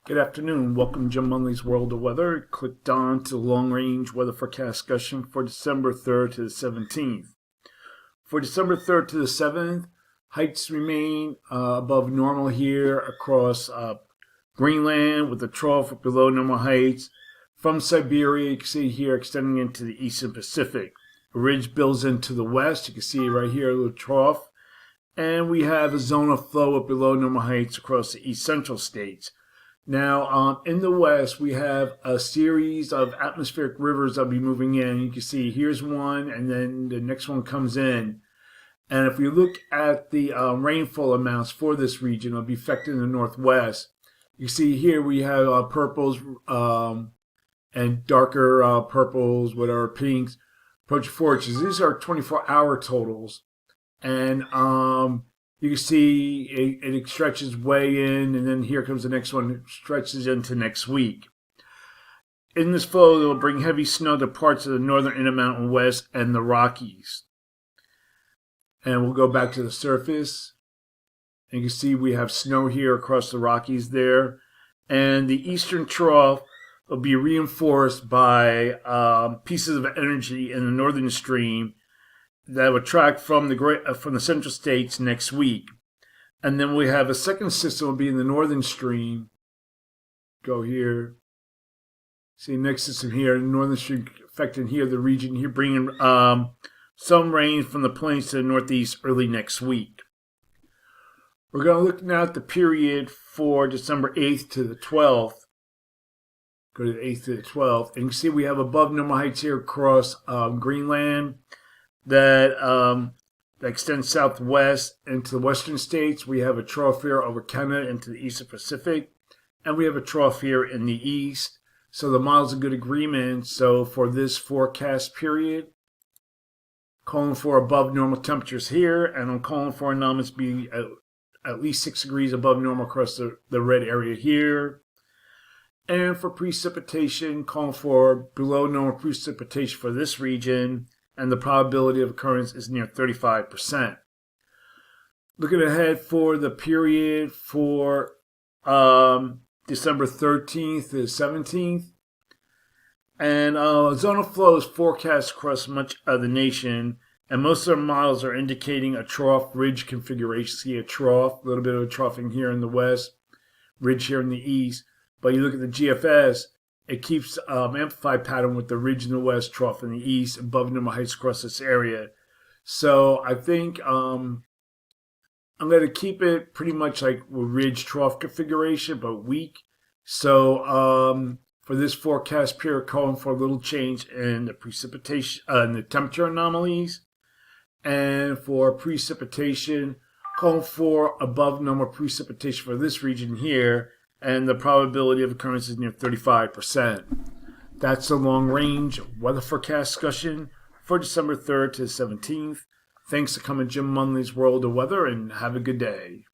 Good afternoon. Welcome to Jim Munley's World of Weather. Clicked on to the long-range weather forecast discussion for December 3rd to the 17th. For December 3rd to the 7th, heights remain above normal here across Greenland with a trough below normal heights. From Siberia, you can see here extending into the eastern Pacific. A ridge builds into the west. You can see right here, a little trough. And we have a zone of flow at below normal heights across the east central states. Now, in the west, we have a series of atmospheric rivers that'll be moving in. You can see here's one, and then the next one comes in. And if we look at the rainfall amounts for this region, it'll be affected in the northwest. You see here we have purples and darker purples, whatever, pinks, approaching 4 inches. These are 24-hour totals. And you can see it stretches way in, and then here comes the next one. It stretches into next week. In this flow, it will bring heavy snow to parts of the northern Intermountain West and the Rockies. And we'll go back to the surface. And you can see we have snow here across the Rockies there. And the eastern trough will be reinforced by pieces of energy in the northern stream that would track from the central states next week. And then we have a second system will be in the northern stream. Go here. See, next system here, the northern stream affecting here, the region here, bringing some rain from the plains to the northeast early next week. We're going to look now at the period for December 8th to the 12th. Go to the 8th to the 12th. And you can see we have above normal heights here across Greenland. That extends southwest into the western states. We have a trough here over Canada into the eastern Pacific. And we have a trough here in the east. So the model's a good agreement. So for this forecast period, calling for above normal temperatures here. And I'm calling for anomalies to be at least 6 degrees above normal across the red area here. And for precipitation, calling for below normal precipitation for this region. And the probability of occurrence is near 35%. Looking ahead for the period for December 13th to 17th. And zone of flow is forecast across much of the nation. And most of our models are indicating a trough ridge configuration. See a trough, a little bit of a troughing here in the west, ridge here in the east. But you look at the GFS, it keeps amplified pattern with the ridge in the west, trough in the east, above normal heights across this area. So I think I'm going to keep it pretty much like a ridge trough configuration, but weak. So for this forecast period, calling for a little change in the precipitation, in the temperature anomalies, and for precipitation, calling for above normal precipitation for this region here. And the probability of occurrence is near 35%. That's the long-range weather forecast discussion for December 3rd to the 17th. Thanks for coming to Jim Munley's World of Weather, and have a good day.